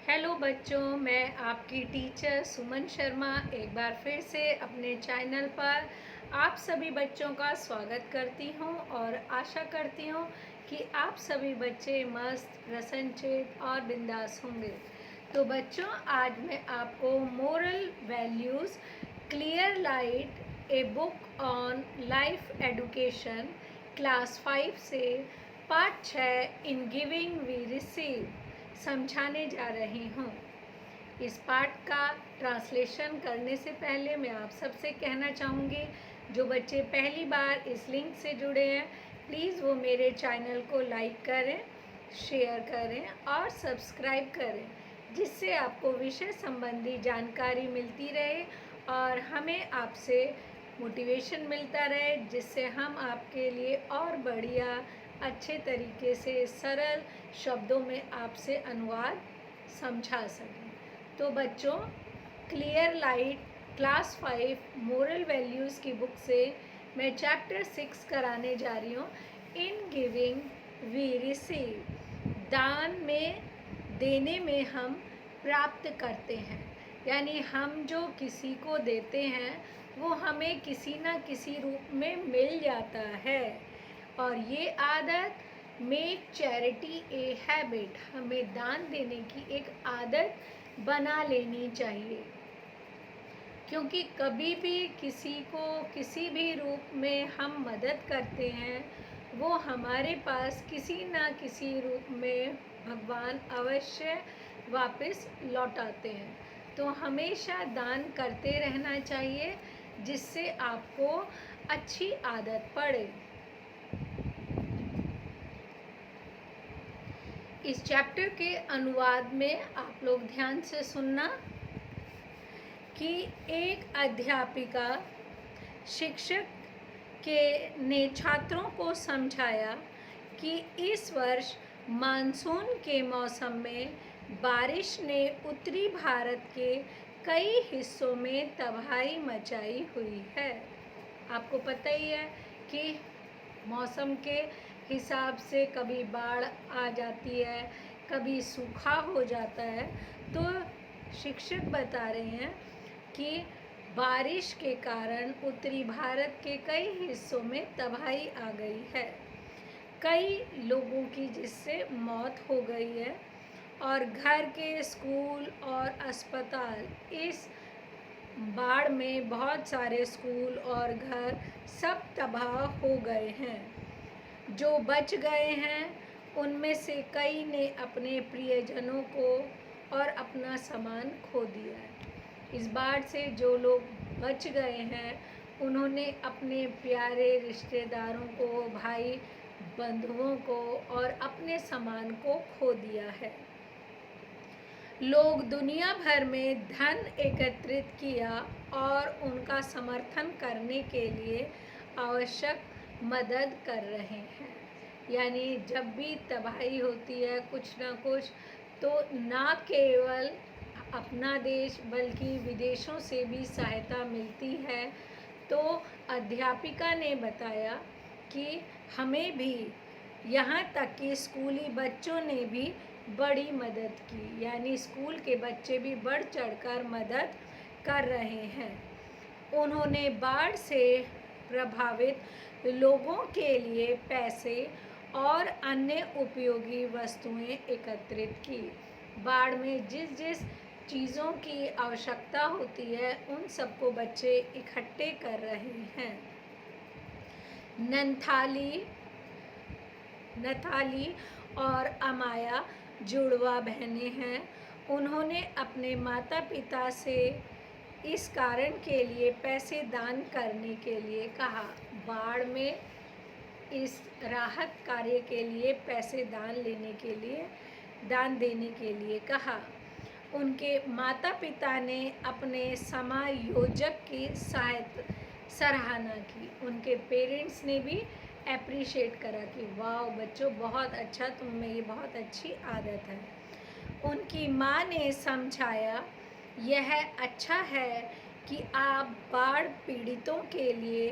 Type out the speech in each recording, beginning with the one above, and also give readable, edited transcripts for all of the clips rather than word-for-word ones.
Hello बच्चों, मैं आपकी टीचर सुमन शर्मा एक बार फिर से अपने चैनल पर आप सभी बच्चों का स्वागत करती हूं और आशा करती हूं कि आप सभी बच्चे मस्त, प्रसन्नचित्त और बिंदास होंगे। तो बच्चों, आज मैं आपको moral values clear light a book on life education class 5 से part 6 in giving we receive समझाने जा रही हूँ। इस पाठ का ट्रांसलेशन करने से पहले मैं आप सबसे कहना चाहूँगी, जो बच्चे पहली बार इस लिंक से जुड़े हैं, प्लीज़ वो मेरे चैनल को लाइक करें, शेयर करें और सब्सक्राइब करें, जिससे आपको विषय संबंधी जानकारी मिलती रहे और हमें आपसे मोटिवेशन मिलता रहे, जिससे हम आपके लिए और बढ़िया अच्छे तरीके से सरल शब्दों में आपसे अनुवाद समझा सकें। तो बच्चों, clear light class 5 moral values की बुक से मैं चैप्टर 6 कराने जा रही हूँ। इन गिविंग वी रिसीव, दान में, देने में हम प्राप्त करते हैं। यानी हम जो किसी को देते हैं वो हमें किसी न किसी रूप में मिल जाता है। और ये आदत मेक चैरिटी ए हैबिट, हमें दान देने की एक आदत बना लेनी चाहिए, क्योंकि कभी भी किसी को किसी भी रूप में हम मदद करते हैं, वो हमारे पास किसी ना किसी रूप में भगवान अवश्य वापस लौटाते हैं। तो हमेशा दान करते रहना चाहिए, जिससे आपको अच्छी आदत पड़े। इस चैप्टर के अनुवाद में आप लोग ध्यान से सुनना कि एक अध्यापिका शिक्षक ने छात्रों को समझाया कि इस वर्ष मानसून के मौसम में बारिश ने उत्तरी भारत के कई हिस्सों में तबाही मचाई हुई है। आपको पता ही है कि मौसम के हिसाब से कभी बाढ़ आ जाती है, कभी सूखा हो जाता है। तो शिक्षक बता रहे हैं कि बारिश के कारण उत्तरी भारत के कई हिस्सों में तबाही आ गई है, कई लोगों की जिससे मौत हो गई है, और घर के स्कूल और अस्पताल, इस बाढ़ में बहुत सारे स्कूल और घर सब तबाह हो गए हैं। जो बच गए हैं उनमें से कई ने अपने प्रियजनों को और अपना सामान खो दिया है। इस बाढ़ से जो लोग बच गए हैं उन्होंने अपने प्यारे रिश्तेदारों को, भाई बंधुओं को और अपने सामान को खो दिया है। लोग दुनिया भर में धन एकत्रित किया और उनका समर्थन करने के लिए आवश्यक मदद कर रहे हैं। यानी जब भी तबाही होती है कुछ ना कुछ, तो ना केवल अपना देश बल्कि विदेशों से भी सहायता मिलती है। तो अध्यापिका ने बताया कि हमें भी, यहाँ तक कि स्कूली बच्चों ने भी बड़ी मदद की, यानी स्कूल के बच्चे भी बढ़ चढ़कर मदद कर रहे हैं। उन्होंने बाढ़ से प्रभावित लोगों के लिए पैसे और अन्य उपयोगी वस्तुएं एकत्रित की। बाढ़ में जिस जिस चीज़ों की आवश्यकता होती है उन सबको बच्चे इकट्ठे कर रहे हैं। नथाली और अमाया जुड़वा बहनें हैं। उन्होंने अपने माता पिता से इस कारण के लिए पैसे दान करने के लिए कहा। बाढ़ में इस राहत कार्य के लिए पैसे दान देने के लिए कहा। उनके माता पिता ने अपने समायोजक की सराहना की। उनके पेरेंट्स ने भी अप्रिशिएट करा कि वाह बच्चों, बहुत अच्छा, तुम में ये बहुत अच्छी आदत है। उनकी माँ ने समझाया, यह अच्छा है कि आप बाढ़ पीड़ितों के लिए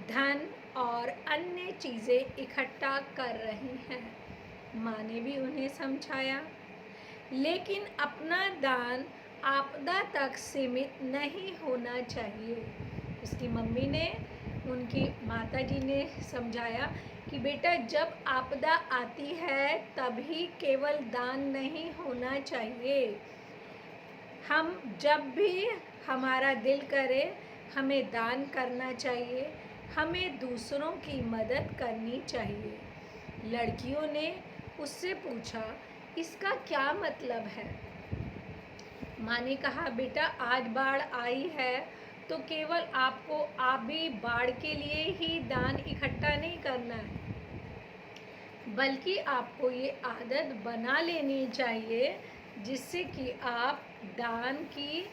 धन और अन्य चीज़ें इकट्ठा कर रहे हैं। माँ ने भी उन्हें समझाया। लेकिन अपना दान आपदा तक सीमित नहीं होना चाहिए। उसकी मम्मी ने, उनकी माताजी ने समझाया कि बेटा, जब आपदा आती है तभी केवल दान नहीं होना चाहिए। हम जब भी हमारा दिल करे हमें दान करना चाहिए, हमें दूसरों की मदद करनी चाहिए। लड़कियों ने उससे पूछा, इसका क्या मतलब है? माँ ने कहा, बेटा, आज बाढ़ आई है तो केवल आपको आबी बाढ़ के लिए ही दान इकट्ठा नहीं करना है, बल्कि आपको ये आदत बना लेनी चाहिए जिससे कि आप दान की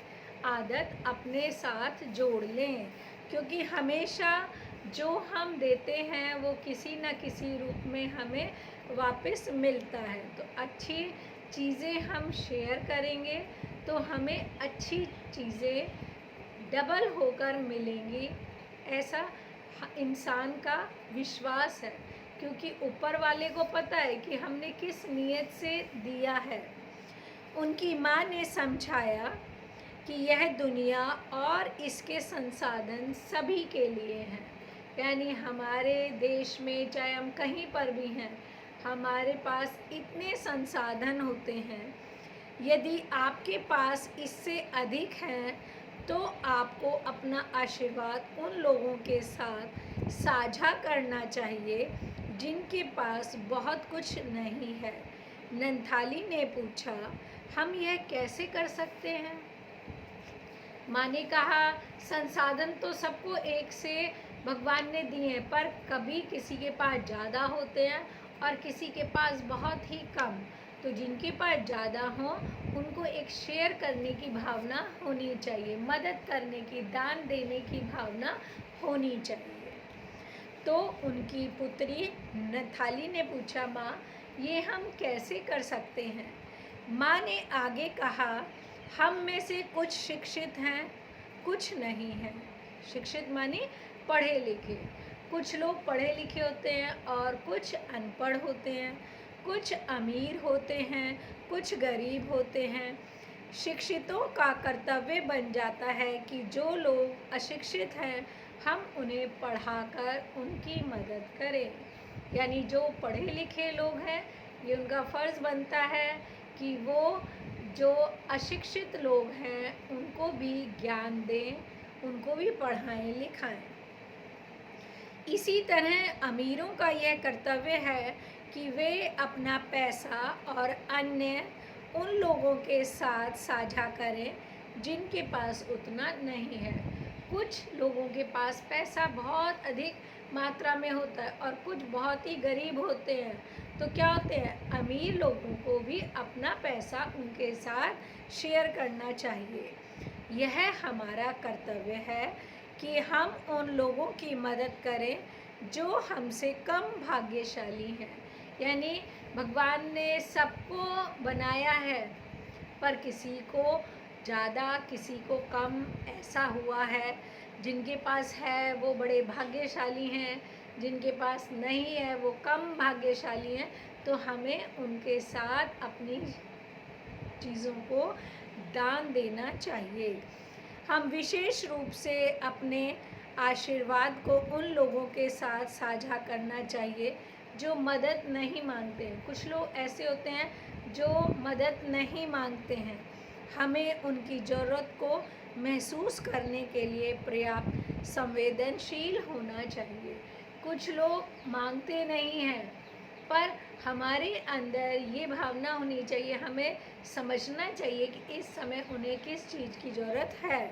आदत अपने साथ जोड़ लें, क्योंकि हमेशा जो हम देते हैं वो किसी न किसी रूप में हमें वापस मिलता है। तो अच्छी चीज़ें हम शेयर करेंगे तो हमें अच्छी चीज़ें डबल होकर मिलेंगी, ऐसा इंसान का विश्वास है, क्योंकि ऊपर वाले को पता है कि हमने किस नीयत से दिया है। उनकी माँ ने समझाया कि यह दुनिया और इसके संसाधन सभी के लिए हैं, यानी हमारे देश में चाहे हम कहीं पर भी हैं, हमारे पास इतने संसाधन होते हैं। यदि आपके पास इससे अधिक हैं तो आपको अपना आशीर्वाद उन लोगों के साथ साझा करना चाहिए जिनके पास बहुत कुछ नहीं है। नंथाली ने पूछा, हम यह कैसे कर सकते हैं? माँ ने कहा, संसाधन तो सबको एक से भगवान ने दिए हैं, पर कभी किसी के पास ज़्यादा होते हैं और किसी के पास बहुत ही कम। तो जिनके पास ज़्यादा हो उनको एक शेयर करने की भावना होनी चाहिए, मदद करने की, दान देने की भावना होनी चाहिए। तो उनकी पुत्री नथाली ने पूछा, माँ, ये हम कैसे कर सकते हैं? माँ ने आगे कहा, हम में से कुछ शिक्षित हैं, कुछ नहीं हैं। शिक्षित माने पढ़े लिखे। कुछ लोग पढ़े लिखे होते हैं और कुछ अनपढ़ होते हैं, कुछ अमीर होते हैं, कुछ गरीब होते हैं। शिक्षितों का कर्तव्य बन जाता है कि जो लोग अशिक्षित हैं हम उन्हें पढ़ाकर उनकी मदद करें। यानी जो पढ़े लिखे लोग हैं ये उनका फ़र्ज़ बनता है कि वो जो अशिक्षित लोग हैं उनको भी ज्ञान दें, उनको भी पढ़ाएं लिखाएं। इसी तरह अमीरों का यह कर्तव्य है कि वे अपना पैसा और अन्य उन लोगों के साथ साझा करें जिनके पास उतना नहीं है। कुछ लोगों के पास पैसा बहुत अधिक मात्रा में होता है और कुछ बहुत ही गरीब होते हैं। तो क्या होते हैं, अमीर लोगों को भी अपना पैसा उनके साथ शेयर करना चाहिए। यह हमारा कर्तव्य है कि हम उन लोगों की मदद करें जो हमसे कम भाग्यशाली हैं। यानी भगवान ने सबको बनाया है, पर किसी को ज़्यादा किसी को कम ऐसा हुआ है। जिनके पास है वो बड़े भाग्यशाली हैं, जिनके पास नहीं है वो कम भाग्यशाली हैं। तो हमें उनके साथ अपनी चीज़ों को दान देना चाहिए। हम विशेष रूप से अपने आशीर्वाद को उन लोगों के साथ साझा करना चाहिए जो मदद नहीं मांगते हैं। कुछ लोग ऐसे होते हैं जो मदद नहीं मांगते हैं। हमें उनकी ज़रूरत को महसूस करने के लिए पर्याप्त संवेदनशील होना चाहिए। कुछ लोग मांगते नहीं हैं, पर हमारे अंदर ये भावना होनी चाहिए, हमें समझना चाहिए कि इस समय उन्हें किस चीज़ की ज़रूरत है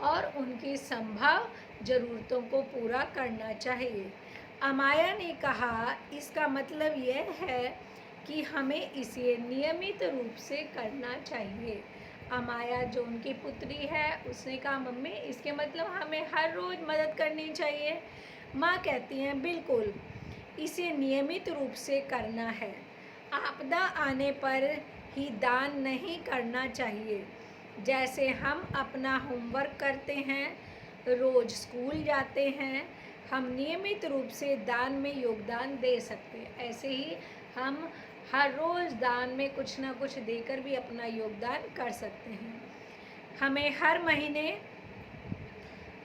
और उनकी संभव ज़रूरतों को पूरा करना चाहिए। अमाया ने कहा, इसका मतलब यह है कि हमें इसे नियमित रूप से करना चाहिए। अमाया जो उनकी पुत्री है उसने कहा, मम्मी, इसके मतलब हमें हर रोज़ मदद करनी चाहिए? माँ कहती हैं, बिल्कुल, इसे नियमित रूप से करना है। आपदा आने पर ही दान नहीं करना चाहिए। जैसे हम अपना होमवर्क करते हैं, रोज़ स्कूल जाते हैं, हम नियमित रूप से दान में योगदान दे सकते हैं। ऐसे ही हम हर रोज़ दान में कुछ ना कुछ देकर भी अपना योगदान कर सकते हैं। हमें हर महीने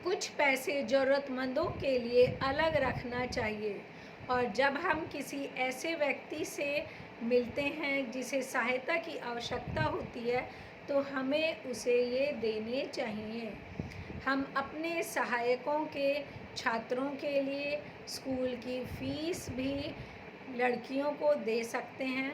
कुछ पैसे ज़रूरतमंदों के लिए अलग रखना चाहिए और जब हम किसी ऐसे व्यक्ति से मिलते हैं जिसे सहायता की आवश्यकता होती है तो हमें उसे ये देने चाहिए। हम अपने सहायकों के छात्रों के लिए स्कूल की फीस भी लड़कियों को दे सकते हैं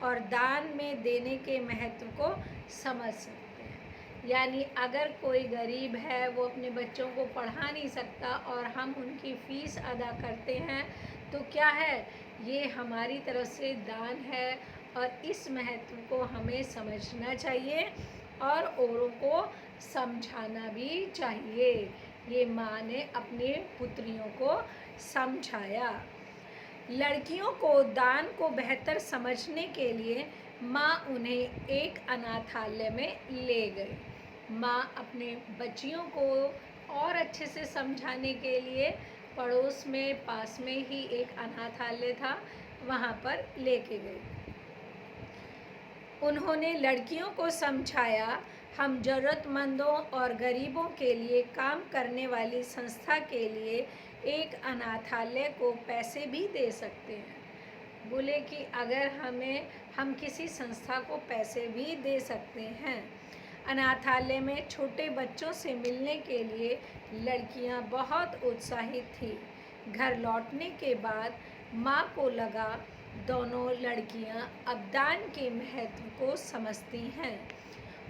और दान में देने के महत्व को समझ सकते हैं। यानी अगर कोई गरीब है, वो अपने बच्चों को पढ़ा नहीं सकता और हम उनकी फ़ीस अदा करते हैं तो क्या है, ये हमारी तरफ से दान है और इस महत्व को हमें समझना चाहिए और औरों को समझाना भी चाहिए। ये माँ ने अपनी पुत्रियों को समझाया। लड़कियों को दान को बेहतर समझने के लिए माँ उन्हें एक अनाथालय में ले गई। माँ अपने बच्चियों को और अच्छे से समझाने के लिए पड़ोस में पास में ही एक अनाथालय था, वहाँ पर लेके गई। उन्होंने लड़कियों को समझाया, हम ज़रूरतमंदों और गरीबों के लिए काम करने वाली संस्था के लिए एक अनाथालय को पैसे भी दे सकते हैं। बोले कि अगर हम किसी संस्था को पैसे भी दे सकते हैं। अनाथालय में छोटे बच्चों से मिलने के लिए लड़कियां बहुत उत्साहित थी। घर लौटने के बाद माँ को लगा दोनों लड़कियां अब दान के महत्व को समझती हैं।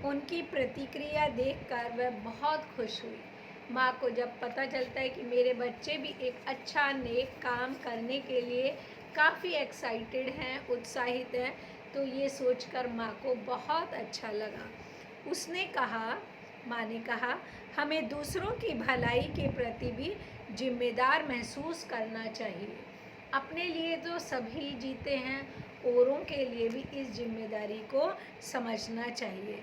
उनकी प्रतिक्रिया देखकर वह बहुत खुश हुई। माँ को जब पता चलता है कि मेरे बच्चे भी एक अच्छा नेक काम करने के लिए काफ़ी एक्साइटेड हैं, उत्साहित हैं, तो ये सोचकर माँ को बहुत अच्छा लगा। माँ ने कहा, हमें दूसरों की भलाई के प्रति भी जिम्मेदार महसूस करना चाहिए। अपने लिए तो सभी जीते हैं, औरों के लिए भी इस जिम्मेदारी को समझना चाहिए।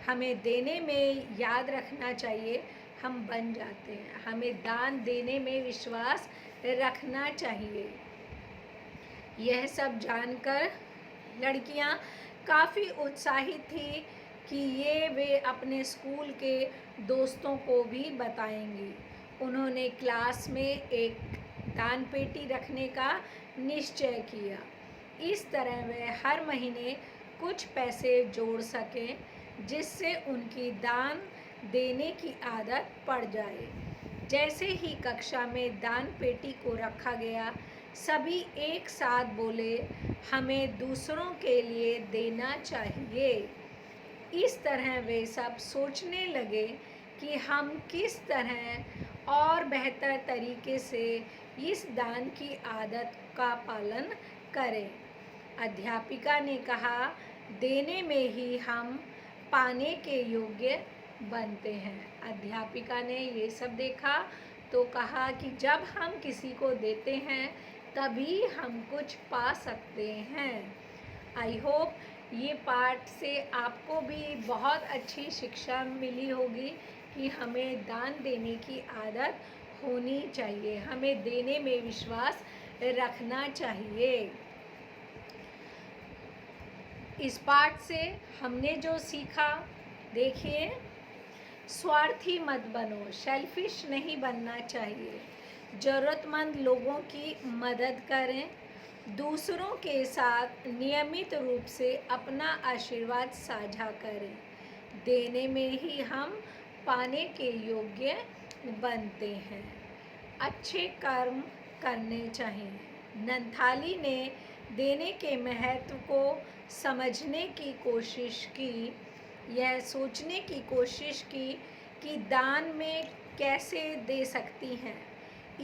हमें देने में याद रखना चाहिए हम बन जाते हैं। हमें दान देने में विश्वास रखना चाहिए। यह सब जानकर लड़कियां काफ़ी उत्साहित थी कि वे अपने स्कूल के दोस्तों को भी बताएंगी। उन्होंने क्लास में एक दान पेटी रखने का निश्चय किया। इस तरह वे हर महीने कुछ पैसे जोड़ सकें जिससे उनकी दान देने की आदत पड़ जाए। जैसे ही कक्षा में दान पेटी को रखा गया, सभी एक साथ बोले, हमें दूसरों के लिए देना चाहिए। इस तरह वे सब सोचने लगे कि हम किस तरह और बेहतर तरीके से इस दान की आदत का पालन करें। अध्यापिका ने कहा, देने में ही हम पाने के योग्य बनते हैं। अध्यापिका ने ये सब देखा तो कहा कि जब हम किसी को देते हैं तभी हम कुछ पा सकते हैं। आई होप ये पाठ से आपको भी बहुत अच्छी शिक्षा मिली होगी कि हमें दान देने की आदत होनी चाहिए, हमें देने में विश्वास रखना चाहिए। इस पाठ से हमने जो सीखा, देखिए, स्वार्थी मत बनो, सेल्फिश नहीं बनना चाहिए। ज़रूरतमंद लोगों की मदद करें। दूसरों के साथ नियमित रूप से अपना आशीर्वाद साझा करें। देने में ही हम पाने के योग्य बनते हैं। अच्छे कर्म करने चाहिए। नंथाली ने देने के महत्व को समझने की कोशिश की, यह सोचने की कोशिश की कि दान में कैसे दे सकती हैं।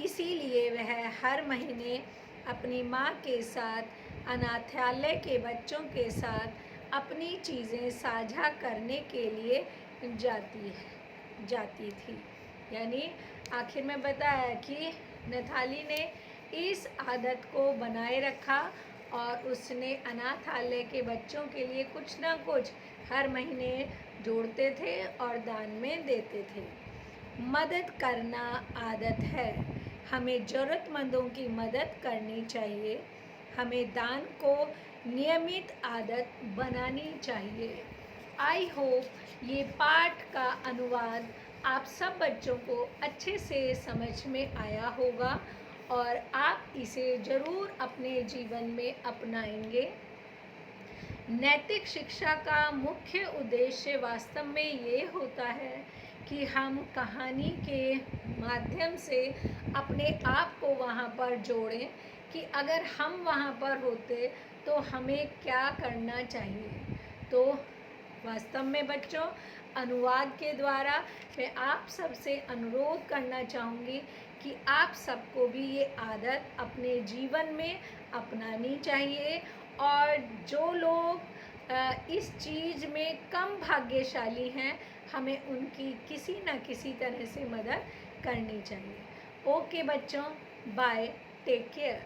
इसीलिए वह हर महीने अपनी माँ के साथ अनाथालय के बच्चों के साथ अपनी चीज़ें साझा करने के लिए जाती थी। यानी आखिर में बताया कि नथाली ने इस आदत को बनाए रखा और उसने अनाथालय के बच्चों के लिए कुछ ना कुछ हर महीने जोड़ते थे और दान में देते थे। मदद करना आदत है। हमें ज़रूरतमंदों की मदद करनी चाहिए। हमें दान को नियमित आदत बनानी चाहिए। आई होप ये पाठ का अनुवाद आप सब बच्चों को अच्छे से समझ में आया होगा और आप इसे ज़रूर अपने जीवन में अपनाएंगे। नैतिक शिक्षा का मुख्य उद्देश्य वास्तव में ये होता है कि हम कहानी के माध्यम से अपने आप को वहाँ पर जोड़ें कि अगर हम वहाँ पर होते तो हमें क्या करना चाहिए। तो वास्तव में बच्चों, अनुवाद के द्वारा मैं आप सबसे अनुरोध करना चाहूँगी कि आप सबको भी ये आदत अपने जीवन में अपनानी चाहिए और जो लोग इस चीज़ में कम भाग्यशाली हैं, हमें उनकी किसी न किसी तरह से मदद करनी चाहिए। ओके बच्चों, बाय, टेक केयर।